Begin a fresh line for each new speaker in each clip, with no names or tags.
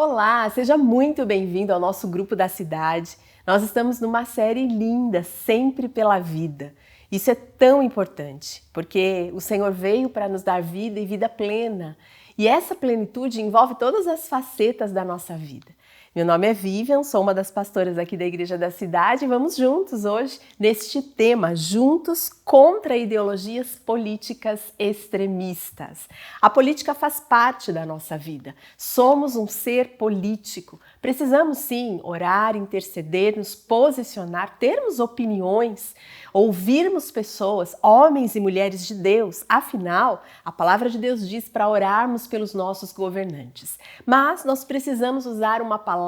Olá, seja muito bem-vindo ao nosso grupo da cidade. Nós estamos numa série linda, Sempre pela Vida. Isso é tão importante, porque o Senhor veio para nos dar vida e vida plena. E essa plenitude envolve todas as facetas da nossa vida. Meu nome é Vivian, sou uma das pastoras aqui da Igreja da Cidade e vamos juntos hoje neste tema, juntos contra ideologias políticas extremistas. A política faz parte da nossa vida, somos um ser político. Precisamos sim orar, interceder, nos posicionar, termos opiniões, ouvirmos pessoas, homens e mulheres de Deus. Afinal, a palavra de Deus diz para orarmos pelos nossos governantes. Mas nós precisamos usar uma palavra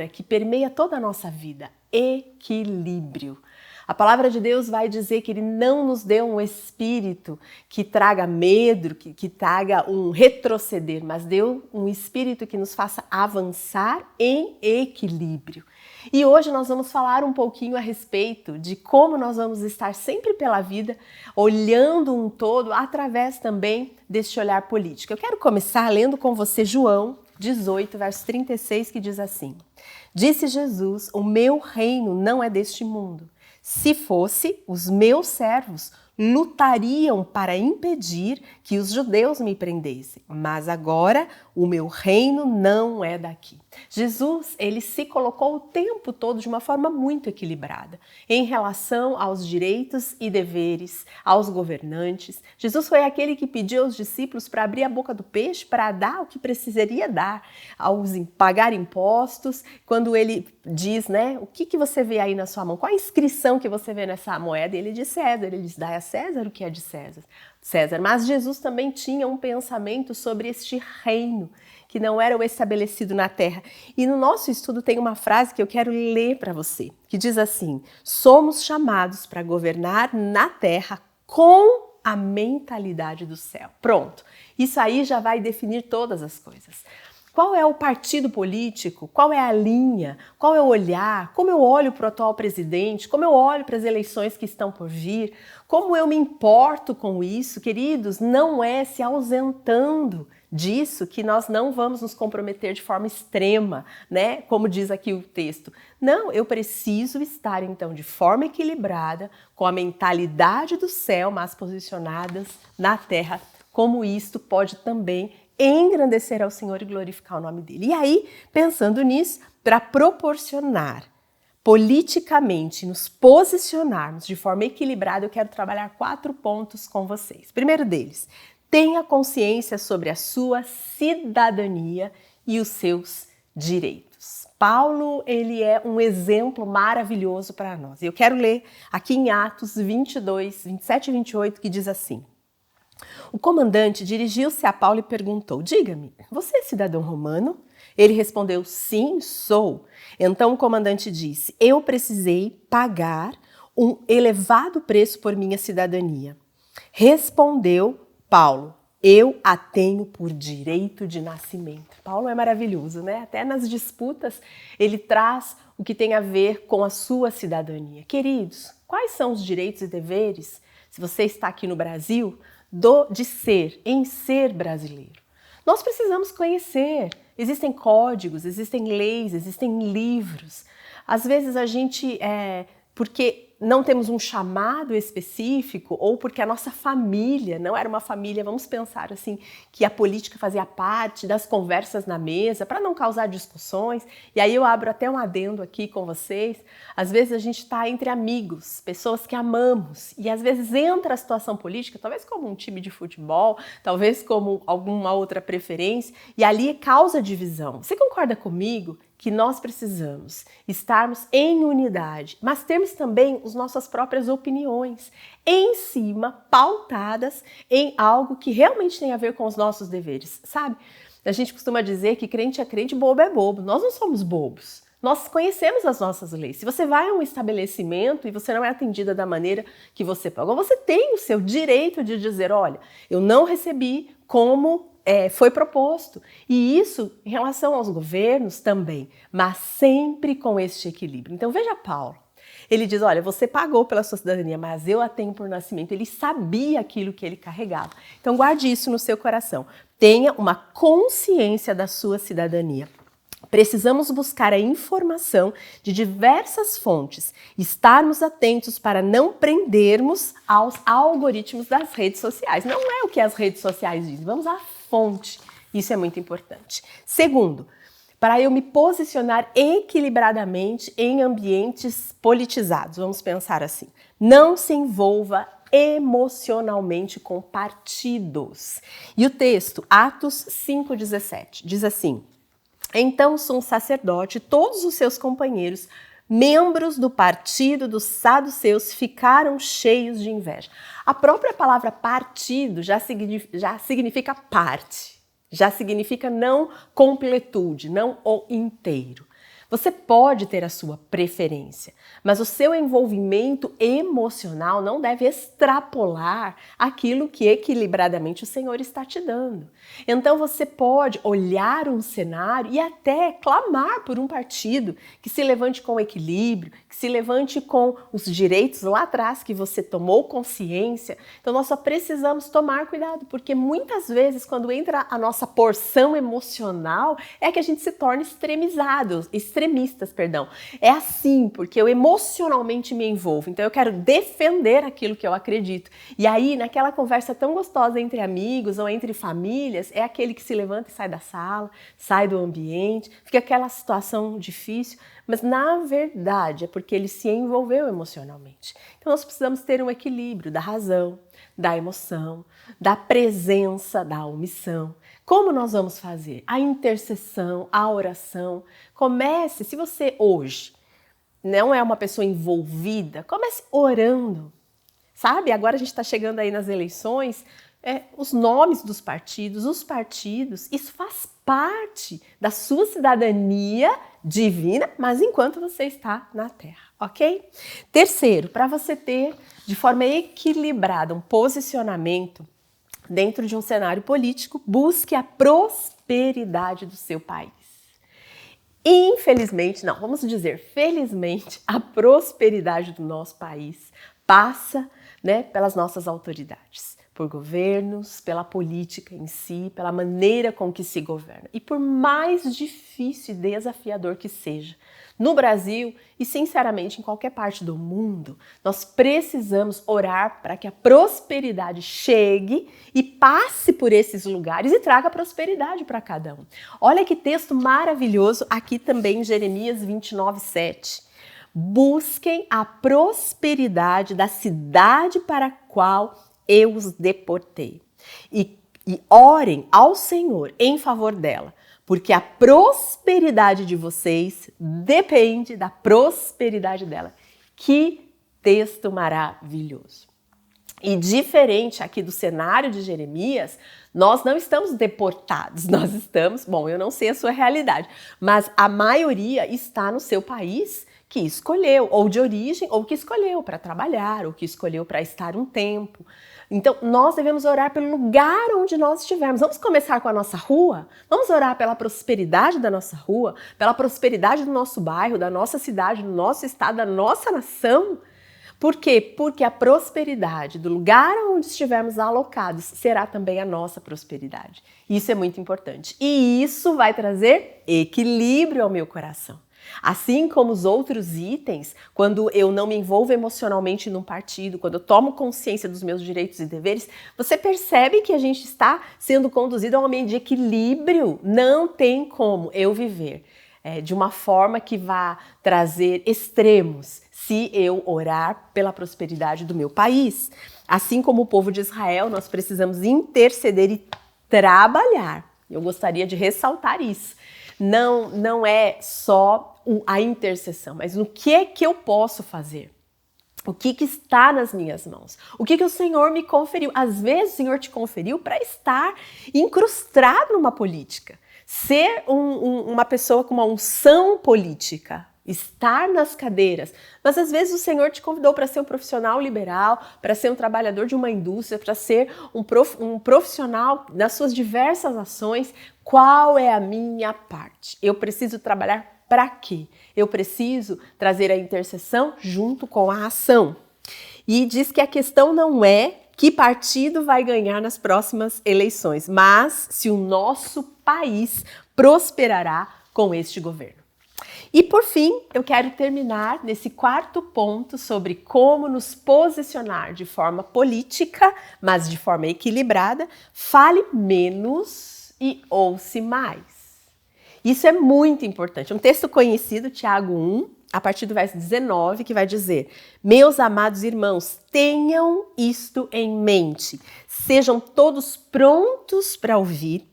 que permeia toda a nossa vida: equilíbrio. A palavra de Deus vai dizer que Ele não nos deu um espírito que traga medo, que traga um retroceder, mas deu um espírito que nos faça avançar em equilíbrio. E hoje nós vamos falar um pouquinho a respeito de como nós vamos estar sempre pela vida, olhando um todo através também deste olhar político. Eu quero começar lendo com você João 18, verso 36, que diz assim: Disse Jesus, o meu reino não é deste mundo. Se fosse, os meus servos lutariam para impedir que os judeus me prendessem. Mas agora o meu reino não é daqui. Jesus, ele se colocou o tempo todo de uma forma muito equilibrada em relação aos direitos e deveres, aos governantes. Jesus foi aquele que pediu aos discípulos para abrir a boca do peixe para dar o que precisaria dar, pagar impostos. Quando ele diz, né, o que você vê aí na sua mão? Qual a inscrição que você vê nessa moeda? Ele diz César, ele diz, dai a César o que é de César. Mas Jesus também tinha um pensamento sobre este reino, que não era o estabelecido na terra. E no nosso estudo tem uma frase que eu quero ler para você, que diz assim: somos chamados para governar na terra com a mentalidade do céu. Pronto, isso aí já vai definir todas as coisas. Qual é o partido político? Qual é a linha? Qual é o olhar? Como eu olho para o atual presidente? Como eu olho para as eleições que estão por vir? Como eu me importo com isso? Queridos, não é se ausentando disso que nós não vamos nos comprometer de forma extrema, né? Como diz aqui o texto. Não, eu preciso estar então de forma equilibrada, com a mentalidade do céu, mas posicionadas na terra. Como isto pode também engrandecer ao Senhor e glorificar o nome dele. E aí, pensando nisso, para proporcionar politicamente, nos posicionarmos de forma equilibrada, eu quero trabalhar 4 pontos com vocês. Primeiro deles, tenha consciência sobre a sua cidadania e os seus direitos. Paulo, ele é um exemplo maravilhoso para nós. Eu quero ler aqui em Atos 22, 27 e 28, que diz assim: O comandante dirigiu-se a Paulo e perguntou: Diga-me, você é cidadão romano? Ele respondeu: Sim, sou. Então o comandante disse: Eu precisei pagar um elevado preço por minha cidadania. Respondeu Paulo: Eu a tenho por direito de nascimento. Paulo é maravilhoso, né? Até nas disputas ele traz o que tem a ver com a sua cidadania. Queridos, quais são os direitos e deveres, se você está aqui no Brasil, em ser brasileiro? Nós precisamos conhecer. Existem códigos, existem leis, existem livros. Às vezes a gente, porque não temos um chamado específico ou porque a nossa família não era uma família, vamos pensar assim, que a política fazia parte das conversas na mesa para não causar discussões. E aí eu abro até um adendo aqui com vocês. Às vezes a gente está entre amigos, pessoas que amamos, e às vezes entra a situação política, talvez como um time de futebol, talvez como alguma outra preferência, e ali causa divisão. Você concorda comigo que nós precisamos estarmos em unidade, mas termos também as nossas próprias opiniões em cima, pautadas em algo que realmente tem a ver com os nossos deveres, sabe? A gente costuma dizer que crente é crente, bobo é bobo. Nós não somos bobos. Nós conhecemos as nossas leis. Se você vai a um estabelecimento e você não é atendida da maneira que você pagou, você tem o seu direito de dizer: olha, eu não recebi como foi proposto. E isso em relação aos governos também, mas sempre com este equilíbrio. Então veja Paulo. Ele diz: olha, você pagou pela sua cidadania, mas eu a tenho por nascimento. Ele sabia aquilo que ele carregava. Então guarde isso no seu coração. Tenha uma consciência da sua cidadania. Precisamos buscar a informação de diversas fontes, estarmos atentos para não prendermos aos algoritmos das redes sociais. Não é o que as redes sociais dizem, vamos à fonte. Isso é muito importante. Segundo, para eu me posicionar equilibradamente em ambientes politizados, vamos pensar assim, não se envolva emocionalmente com partidos. E o texto, Atos 5,17, diz assim: então sumo sacerdote e todos os seus companheiros, membros do partido dos saduceus, ficaram cheios de inveja. A própria palavra partido já significa parte, já significa não completude, não o inteiro. Você pode ter a sua preferência, mas o seu envolvimento emocional não deve extrapolar aquilo que equilibradamente o Senhor está te dando. Então você pode olhar um cenário e até clamar por um partido que se levante com equilíbrio, que se levante com os direitos lá atrás que você tomou consciência. Então nós só precisamos tomar cuidado, porque muitas vezes quando entra a nossa porção emocional é que a gente se torna extremistas. É assim, porque eu emocionalmente me envolvo, então eu quero defender aquilo que eu acredito. E aí, naquela conversa tão gostosa entre amigos ou entre famílias, é aquele que se levanta e sai da sala, sai do ambiente, fica aquela situação difícil, mas na verdade é porque ele se envolveu emocionalmente. Então nós precisamos ter um equilíbrio da razão, da emoção, da presença, da omissão. Como nós vamos fazer? A intercessão, a oração. Comece, se você hoje não é uma pessoa envolvida, comece orando. Sabe, agora a gente está chegando aí nas eleições, os nomes dos partidos, os partidos, isso faz parte da sua cidadania divina, mas enquanto você está na Terra, ok? Terceiro, para você ter de forma equilibrada um posicionamento dentro de um cenário político, busque a prosperidade do seu país. Infelizmente, não, vamos dizer felizmente, a prosperidade do nosso país passa, pelas nossas autoridades, por governos, pela política em si, pela maneira com que se governa. E por mais difícil e desafiador que seja, no Brasil e sinceramente em qualquer parte do mundo, nós precisamos orar para que a prosperidade chegue e passe por esses lugares e traga prosperidade para cada um. Olha que texto maravilhoso aqui também em Jeremias 29:7. Busquem a prosperidade da cidade para a qual eu os deportei e orem ao Senhor em favor dela, porque a prosperidade de vocês depende da prosperidade dela. Que texto maravilhoso! E diferente aqui do cenário de Jeremias, nós não estamos deportados, nós estamos, eu não sei a sua realidade, mas a maioria está no seu país que escolheu, ou de origem, ou que escolheu para trabalhar, ou que escolheu para estar um tempo. Então, nós devemos orar pelo lugar onde nós estivermos. Vamos começar com a nossa rua? Vamos orar pela prosperidade da nossa rua, pela prosperidade do nosso bairro, da nossa cidade, do nosso estado, da nossa nação? Por quê? Porque a prosperidade do lugar onde estivermos alocados será também a nossa prosperidade. Isso é muito importante. E isso vai trazer equilíbrio ao meu coração. Assim como os outros itens, quando eu não me envolvo emocionalmente num partido, quando eu tomo consciência dos meus direitos e deveres, você percebe que a gente está sendo conduzido a um ambiente de equilíbrio. Não tem como eu viver de uma forma que vá trazer extremos se eu orar pela prosperidade do meu país. Assim como o povo de Israel, nós precisamos interceder e trabalhar. Eu gostaria de ressaltar isso. Não é só a intercessão, mas o que é que eu posso fazer? O que está nas minhas mãos? O que o Senhor me conferiu? Às vezes o Senhor te conferiu para estar incrustado numa política, ser uma pessoa com uma unção política, estar nas cadeiras. Mas às vezes o Senhor te convidou para ser um profissional liberal, para ser um trabalhador de uma indústria, para ser um profissional nas suas diversas ações. Qual é a minha parte? Eu preciso trabalhar para quê? Eu preciso trazer a intercessão junto com a ação. E diz que a questão não é que partido vai ganhar nas próximas eleições, mas se o nosso país prosperará com este governo. E por fim, eu quero terminar nesse quarto ponto sobre como nos posicionar de forma política, mas de forma equilibrada. Fale menos e ouça mais. Isso é muito importante. Um texto conhecido, Tiago 1, a partir do verso 19, que vai dizer: meus amados irmãos, tenham isto em mente. Sejam todos prontos para ouvir,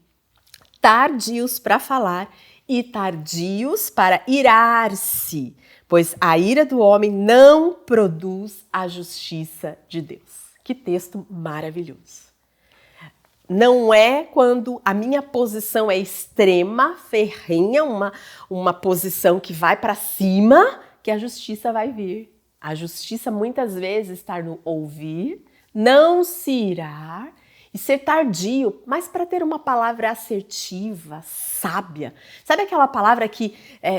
tardios para falar e tardios para irar-se, pois a ira do homem não produz a justiça de Deus. Que texto maravilhoso! Não é quando a minha posição é extrema, ferrenha, uma posição que vai para cima, que a justiça vai vir. A justiça muitas vezes está no ouvir, não se irar e ser tardio, mas para ter uma palavra assertiva, sábia. Sabe aquela palavra que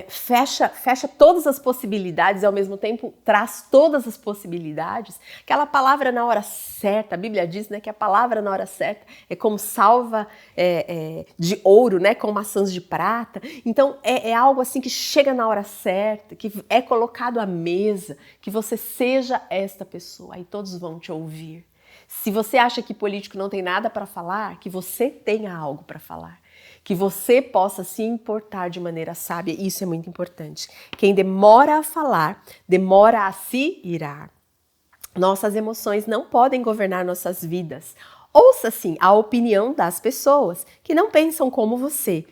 fecha todas as possibilidades e ao mesmo tempo traz todas as possibilidades? Aquela palavra na hora certa. A Bíblia diz, né, que a palavra na hora certa é como salva de ouro, né, com maçãs de prata. Então é algo assim que chega na hora certa, que é colocado à mesa, que você seja esta pessoa. Aí todos vão te ouvir. Se você acha que político não tem nada para falar, que você tenha algo para falar. Que você possa se importar de maneira sábia, isso é muito importante. Quem demora a falar, demora a se irar. Nossas emoções não podem governar nossas vidas. Ouça, sim, a opinião das pessoas que não pensam como você,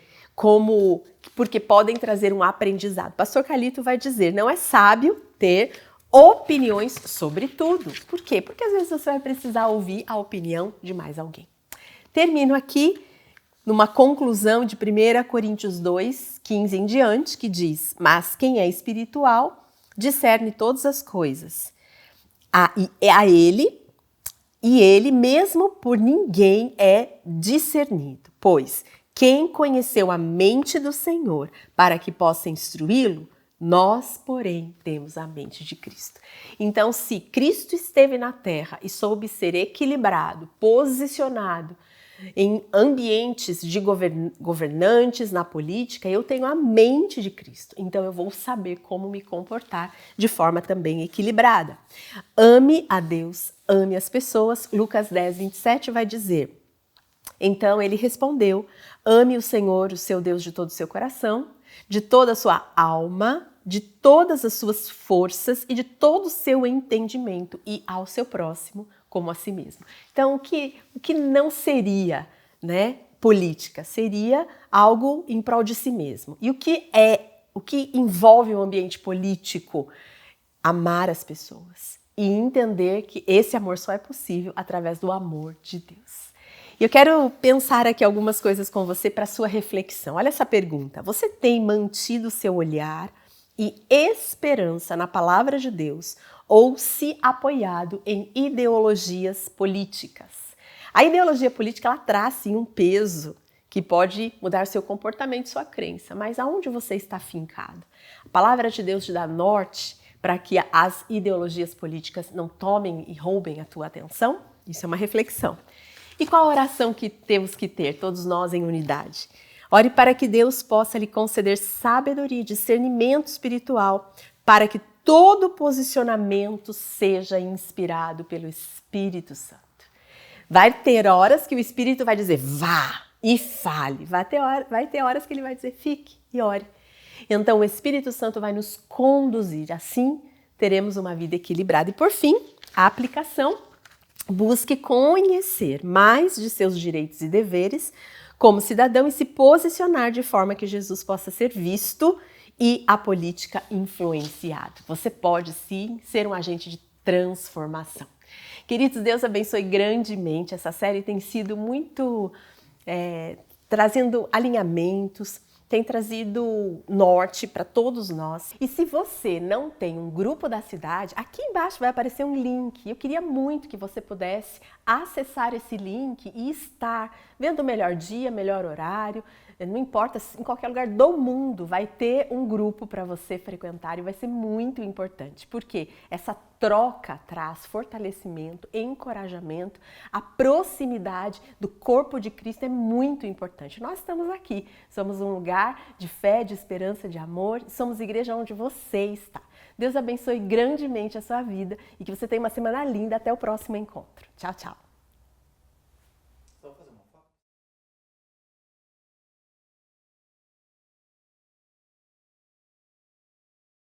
porque podem trazer um aprendizado. Pastor Carlito vai dizer, não é sábio ter opiniões sobre tudo. Por quê? Porque às vezes você vai precisar ouvir a opinião de mais alguém. Termino aqui numa conclusão de 1 Coríntios 2, 15 em diante, que diz: mas quem é espiritual discerne todas as coisas. E ele mesmo por ninguém é discernido. Pois quem conheceu a mente do Senhor para que possa instruí-lo, nós, porém, temos a mente de Cristo. Então, se Cristo esteve na terra e soube ser equilibrado, posicionado em ambientes de governantes, na política, eu tenho a mente de Cristo. Então, eu vou saber como me comportar de forma também equilibrada. Ame a Deus, ame as pessoas. Lucas 10, 27 vai dizer: então ele respondeu: ame o Senhor, o seu Deus, de todo o seu coração, de toda a sua alma, de todas as suas forças e de todo o seu entendimento, e ao seu próximo como a si mesmo. Então, o que não seria, né, política? Seria algo em prol de si mesmo. E o que envolve o ambiente político? Amar as pessoas e entender que esse amor só é possível através do amor de Deus. E eu quero pensar aqui algumas coisas com você para sua reflexão. Olha essa pergunta: você tem mantido seu olhar e esperança na palavra de Deus ou se apoiado em ideologias políticas? A ideologia política, ela traz sim um peso que pode mudar seu comportamento, sua crença, mas aonde você está fincado? A palavra de Deus te dá norte para que as ideologias políticas não tomem e roubem a tua atenção? Isso é uma reflexão. E qual a oração que temos que ter, todos nós em unidade? Ore para que Deus possa lhe conceder sabedoria e discernimento espiritual, para que todo posicionamento seja inspirado pelo Espírito Santo. Vai ter horas que o Espírito vai dizer, vá e fale. Vai ter horas que ele vai dizer, fique e ore. Então o Espírito Santo vai nos conduzir. Assim teremos uma vida equilibrada. E por fim, a aplicação. Busque conhecer mais de seus direitos e deveres como cidadão e se posicionar de forma que Jesus possa ser visto e a política influenciado. Você pode sim ser um agente de transformação. Queridos, Deus abençoe grandemente. Essa série tem sido muito trazendo alinhamentos, tem trazido norte para todos nós. E se você não tem um grupo da cidade, aqui embaixo vai aparecer um link. Eu queria muito que você pudesse acessar esse link e estar vendo o melhor dia, melhor horário, não importa, em qualquer lugar do mundo vai ter um grupo para você frequentar e vai ser muito importante, porque essa troca traz fortalecimento, encorajamento, a proximidade do corpo de Cristo é muito importante. Nós estamos aqui, somos um lugar de fé, de esperança, de amor, somos igreja onde você está. Deus abençoe grandemente a sua vida e que você tenha uma semana linda. Até o próximo encontro. Tchau, tchau!